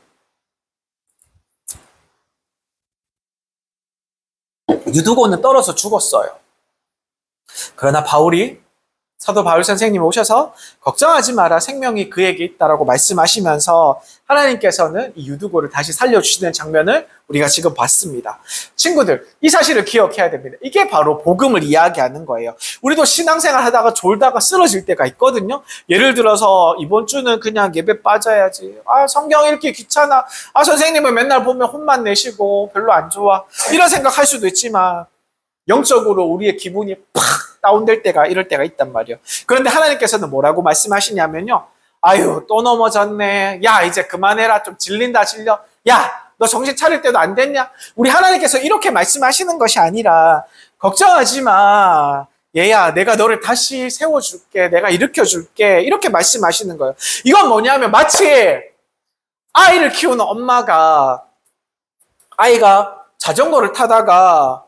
유두고는 떨어져 죽었어요. 그러나 사도 바울 선생님이 오셔서 걱정하지 마라, 생명이 그에게 있다라고 말씀하시면서 하나님께서는 이 유두고를 다시 살려주시는 장면을 우리가 지금 봤습니다. 친구들, 이 사실을 기억해야 됩니다. 이게 바로 복음을 이야기하는 거예요. 우리도 신앙생활 하다가 졸다가 쓰러질 때가 있거든요. 예를 들어서 이번 주는 그냥 예배 빠져야지. 성경 읽기 귀찮아. 선생님은 맨날 보면 혼만 내시고 별로 안 좋아. 이런 생각할 수도 있지만 영적으로 우리의 기분이 팍 다운될 때가, 이럴 때가 있단 말이에요. 그런데 하나님께서는 뭐라고 말씀하시냐면요. 아유, 또 넘어졌네. 야, 이제 그만해라. 좀 질린다, 질려. 야, 너 정신 차릴 때도 안 됐냐? 우리 하나님께서 이렇게 말씀하시는 것이 아니라, 걱정하지 마. 얘야, 내가 너를 다시 세워줄게. 내가 일으켜줄게. 이렇게 말씀하시는 거예요. 이건 뭐냐면 마치 아이를 키우는 엄마가, 아이가 자전거를 타다가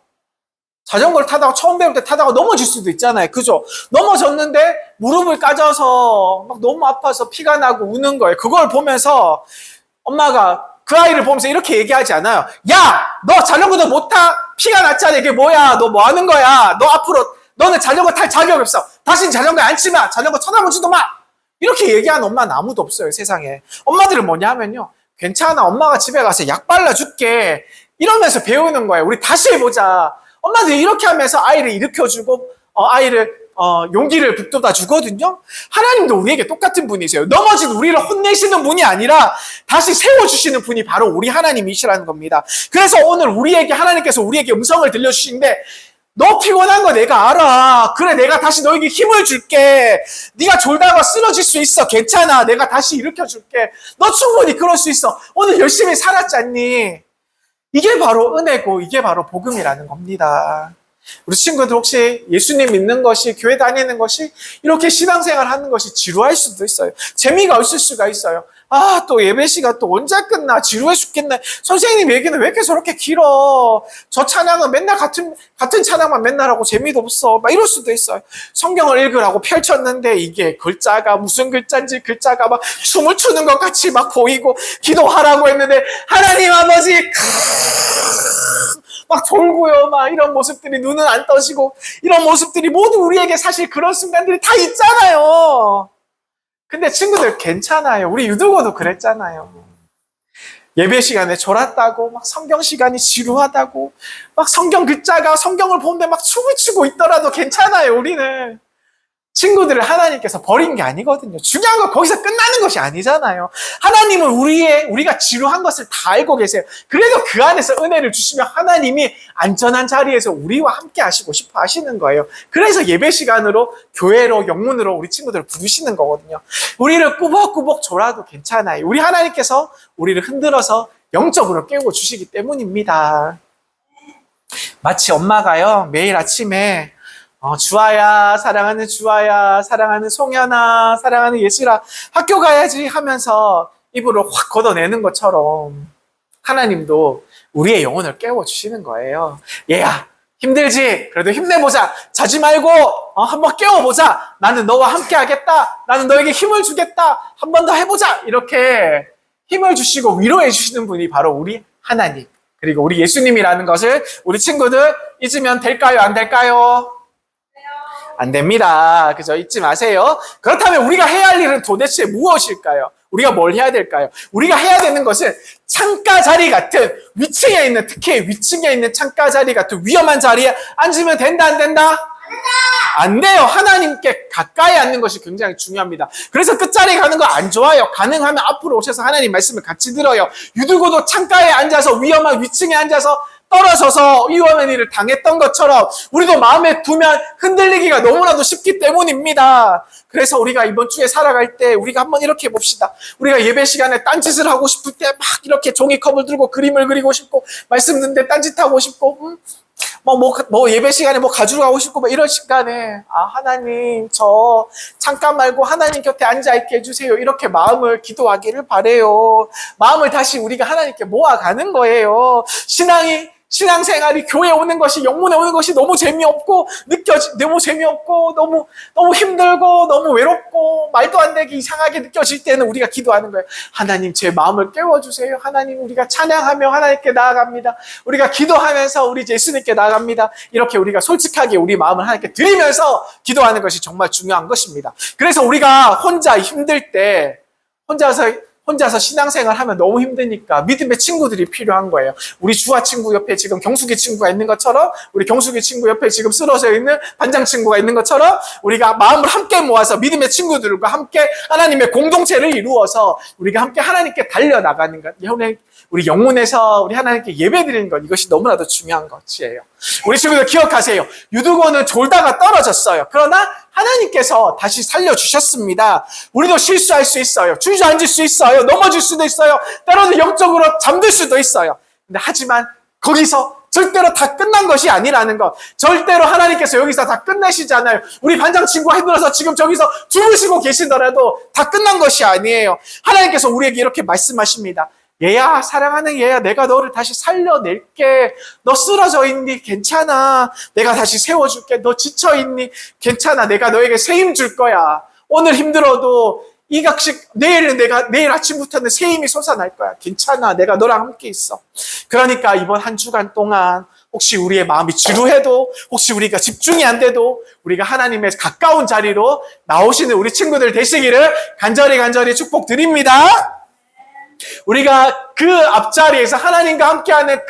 처음 배울 때 타다가 넘어질 수도 있잖아요. 그죠? 넘어졌는데 무릎을 까져서 막 너무 아파서 피가 나고 우는 거예요. 그걸 보면서 엄마가 그 아이를 보면서 이렇게 얘기하지 않아요. 야! 너 자전거도 못 타? 피가 났잖아. 이게 뭐야? 너 뭐 하는 거야? 너는 자전거 탈 자격이 없어. 다신 자전거에 앉지 마. 자전거 쳐다보지도 마. 이렇게 얘기하는 엄마는 아무도 없어요, 세상에. 엄마들은 뭐냐면요. 괜찮아. 엄마가 집에 가서 약 발라줄게. 이러면서 배우는 거예요. 우리 다시 해보자. 엄마들이 이렇게 하면서 아이를 일으켜주고, 용기를 북돋아 주거든요. 하나님도 우리에게 똑같은 분이세요. 넘어진 우리를 혼내시는 분이 아니라 다시 세워주시는 분이 바로 우리 하나님이시라는 겁니다. 그래서 오늘 하나님께서 우리에게 음성을 들려주시는데, 너 피곤한 거 내가 알아. 그래, 내가 다시 너에게 힘을 줄게. 네가 졸다가 쓰러질 수 있어. 괜찮아. 내가 다시 일으켜줄게. 너 충분히 그럴 수 있어. 오늘 열심히 살았잖니. 이게 바로 은혜고 이게 바로 복음이라는 겁니다. 우리 친구들 혹시 예수님 믿는 것이, 교회 다니는 것이, 이렇게 신앙생활 하는 것이 지루할 수도 있어요. 재미가 없을 수가 있어요. 또 예배 시간 또 언제 끝나? 지루해 죽겠네. 선생님 얘기는 왜 이렇게 저렇게 길어? 저 찬양은 맨날 같은 찬양만 맨날 하고 재미도 없어. 막 이럴 수도 있어요. 성경을 읽으라고 펼쳤는데 이게 글자가 무슨 글자인지, 글자가 막 춤을 추는 것 같이 막 보이고, 기도하라고 했는데 하나님 아버지 막 졸고요. 막 이런 모습들이, 눈은 안 떠지고, 이런 모습들이 모두 우리에게 사실 그런 순간들이 다 있잖아요. 근데 친구들 괜찮아요. 우리 유두고도 그랬잖아요. 예배 시간에 졸았다고, 막 성경 시간이 지루하다고, 막 성경을 보는데 막 춤을 추고 있더라도 괜찮아요. 우리는. 친구들을 하나님께서 버린 게 아니거든요. 중요한 건 거기서 끝나는 것이 아니잖아요. 하나님은 우리가 지루한 것을 다 알고 계세요. 그래도 그 안에서 은혜를 주시며 하나님이 안전한 자리에서 우리와 함께 하시고 싶어 하시는 거예요. 그래서 예배 시간으로, 교회로, 영문으로 우리 친구들을 부르시는 거거든요. 우리를 꾸벅꾸벅 졸아도 괜찮아요. 우리 하나님께서 우리를 흔들어서 영적으로 깨워 주시기 때문입니다. 마치 엄마가요, 매일 아침에 주아야, 사랑하는 주아야, 사랑하는 송현아, 사랑하는 예슬아, 학교 가야지 하면서 입으로 확 걷어내는 것처럼 하나님도 우리의 영혼을 깨워주시는 거예요. 얘야, 힘들지? 그래도 힘내보자. 자지 말고 한번 깨워보자. 나는 너와 함께 하겠다. 나는 너에게 힘을 주겠다. 한 번 더 해보자. 이렇게 힘을 주시고 위로해 주시는 분이 바로 우리 하나님, 그리고 우리 예수님이라는 것을 우리 친구들 잊으면 될까요? 안 될까요? 안 됩니다. 그죠? 잊지 마세요. 그렇다면 우리가 해야 할 일은 도대체 무엇일까요? 우리가 뭘 해야 될까요? 우리가 해야 되는 것은 창가 자리 같은 위층에 있는, 특히 위층에 있는 창가 자리 같은 위험한 자리에 앉으면 된다, 안 된다? 안 돼요. 하나님께 가까이 앉는 것이 굉장히 중요합니다. 그래서 끝자리 가는 거 안 좋아요. 가능하면 앞으로 오셔서 하나님 말씀을 같이 들어요. 유두고도 창가에 앉아서 위험한 위층에 앉아서 떨어져서 위험한 일을 당했던 것처럼 우리도 마음에 두면 흔들리기가 너무나도 쉽기 때문입니다. 그래서 우리가 이번 주에 살아갈 때 우리가 한번 이렇게 해봅시다. 우리가 예배 시간에 딴짓을 하고 싶을 때 막 이렇게 종이컵을 들고 그림을 그리고 싶고 말씀 듣는데 딴짓하고 싶고 예배 시간에 가지고 가고 싶고 이런 시간에 하나님 저 잠깐 말고 하나님 곁에 앉아있게 해주세요. 이렇게 마음을 기도하기를 바래요. 마음을 다시 우리가 하나님께 모아가는 거예요. 신앙생활이 교회에 오는 것이, 영문에 오는 것이 너무 재미없고, 너무 재미없고, 너무 힘들고, 너무 외롭고, 말도 안 되게 이상하게 느껴질 때는 우리가 기도하는 거예요. 하나님, 제 마음을 깨워주세요. 하나님, 우리가 찬양하며 하나님께 나아갑니다. 우리가 기도하면서 우리 예수님께 나아갑니다. 이렇게 우리가 솔직하게 우리 마음을 하나님께 드리면서 기도하는 것이 정말 중요한 것입니다. 그래서 우리가 혼자 힘들 때, 혼자서 신앙생활 하면 너무 힘드니까 믿음의 친구들이 필요한 거예요. 우리 주아 친구 옆에 지금 경숙이 친구가 있는 것처럼, 우리 경숙이 친구 옆에 지금 쓰러져 있는 반장 친구가 있는 것처럼, 우리가 마음을 함께 모아서 믿음의 친구들과 함께 하나님의 공동체를 이루어서 우리가 함께 하나님께 달려나가는 것, 우리 영문에서 우리 하나님께 예배드리는 것, 이것이 너무나도 중요한 것이에요. 우리 친구들 기억하세요. 유두고는 졸다가 떨어졌어요. 그러나 하나님께서 다시 살려주셨습니다. 우리도 실수할 수 있어요. 주저앉을 수 있어요. 넘어질 수도 있어요. 때로는 영적으로 잠들 수도 있어요. 근데 하지만 거기서 절대로 다 끝난 것이 아니라는 것. 절대로 하나님께서 여기서 다 끝내시잖아요. 우리 반장 친구가 힘들어서 지금 저기서 주무시고 계시더라도 다 끝난 것이 아니에요. 하나님께서 우리에게 이렇게 말씀하십니다. 얘야, 사랑하는 얘야, 내가 너를 다시 살려낼게. 너 쓰러져 있니? 괜찮아. 내가 다시 세워줄게. 너 지쳐있니? 괜찮아. 내가 너에게 새 힘 줄 거야. 오늘 힘들어도 내일 아침부터는 새 힘이 솟아날 거야. 괜찮아. 내가 너랑 함께 있어. 그러니까 이번 한 주간 동안 혹시 우리의 마음이 지루해도, 혹시 우리가 집중이 안 돼도 우리가 하나님의 가까운 자리로 나오시는 우리 친구들 되시기를 간절히 축복드립니다. 우리가 그 앞자리에서 하나님과 함께하는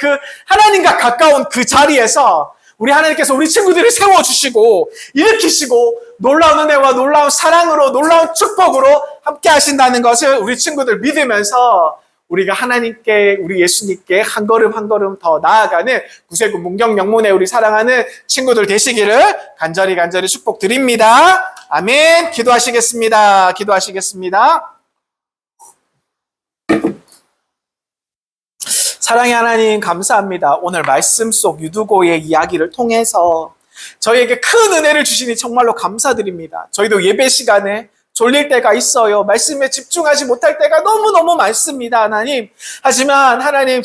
하나님과 가까운 그 자리에서 우리 하나님께서 우리 친구들을 세워주시고 일으키시고 놀라운 은혜와 놀라운 사랑으로, 놀라운 축복으로 함께 하신다는 것을 우리 친구들 믿으면서 우리가 하나님께, 우리 예수님께 한 걸음 한 걸음 더 나아가는 구세군 문경 영문의 우리 사랑하는 친구들 되시기를 간절히 축복드립니다. 아멘. 기도하시겠습니다. 사랑의 하나님, 감사합니다. 오늘 말씀 속 유두고의 이야기를 통해서 저희에게 큰 은혜를 주시니 정말로 감사드립니다. 저희도 예배 시간에 졸릴 때가 있어요. 말씀에 집중하지 못할 때가 너무너무 많습니다, 하나님. 하지만 하나님,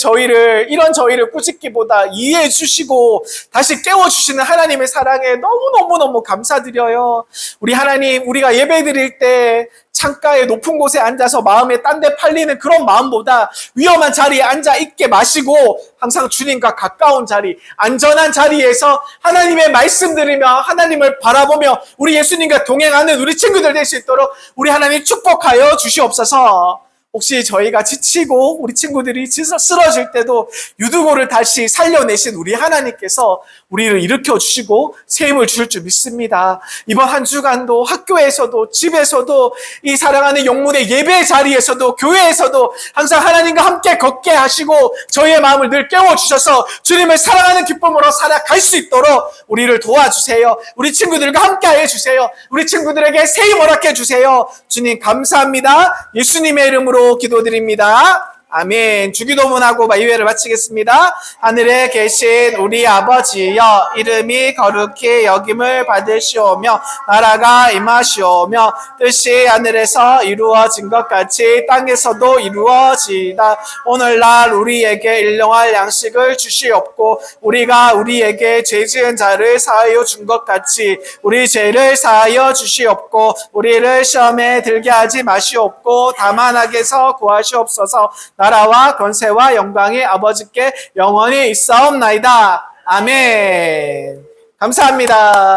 이런 저희를 꾸짖기보다 이해해 주시고 다시 깨워주시는 하나님의 사랑에 너무너무 감사드려요. 우리 하나님, 우리가 예배 드릴 때 창가에 높은 곳에 앉아서 마음에 딴 데 팔리는 그런 마음보다 위험한 자리에 앉아 있게 마시고 항상 주님과 가까운 자리, 안전한 자리에서 하나님의 말씀 들으며 하나님을 바라보며 우리 예수님과 동행하는 우리 친구들 될 수 있도록 우리 하나님 축복하여 주시옵소서. 혹시 저희가 지치고 우리 친구들이 쓰러질 때도 유두고를 다시 살려내신 우리 하나님께서 우리를 일으켜 주시고 새 힘을 주실 줄 믿습니다. 이번 한 주간도 학교에서도 집에서도 이 사랑하는 영문의 예배 자리에서도 교회에서도 항상 하나님과 함께 걷게 하시고 저희의 마음을 늘 깨워주셔서 주님을 사랑하는 기쁨으로 살아갈 수 있도록 우리를 도와주세요. 우리 친구들과 함께 해주세요. 우리 친구들에게 새 힘 허락해 주세요. 주님 감사합니다. 예수님의 이름으로 기도드립니다. 아멘. 주기도문하고 이회를 마치겠습니다. 하늘에 계신 우리 아버지여, 이름이 거룩히 여김을 받으시오며 나라가 임하시오며 뜻이 하늘에서 이루어진 것 같이 땅에서도 이루어지이다. 오늘날 우리에게 일용할 양식을 주시옵고 우리가 우리에게 죄 지은 자를 사하여 준 것 같이 우리 죄를 사하여 주시옵고 우리를 시험에 들게 하지 마시옵고 다만 악에서 구하시옵소서. 나라와 권세와 영광이 아버지께 영원히 있사옵나이다. 아멘. 감사합니다.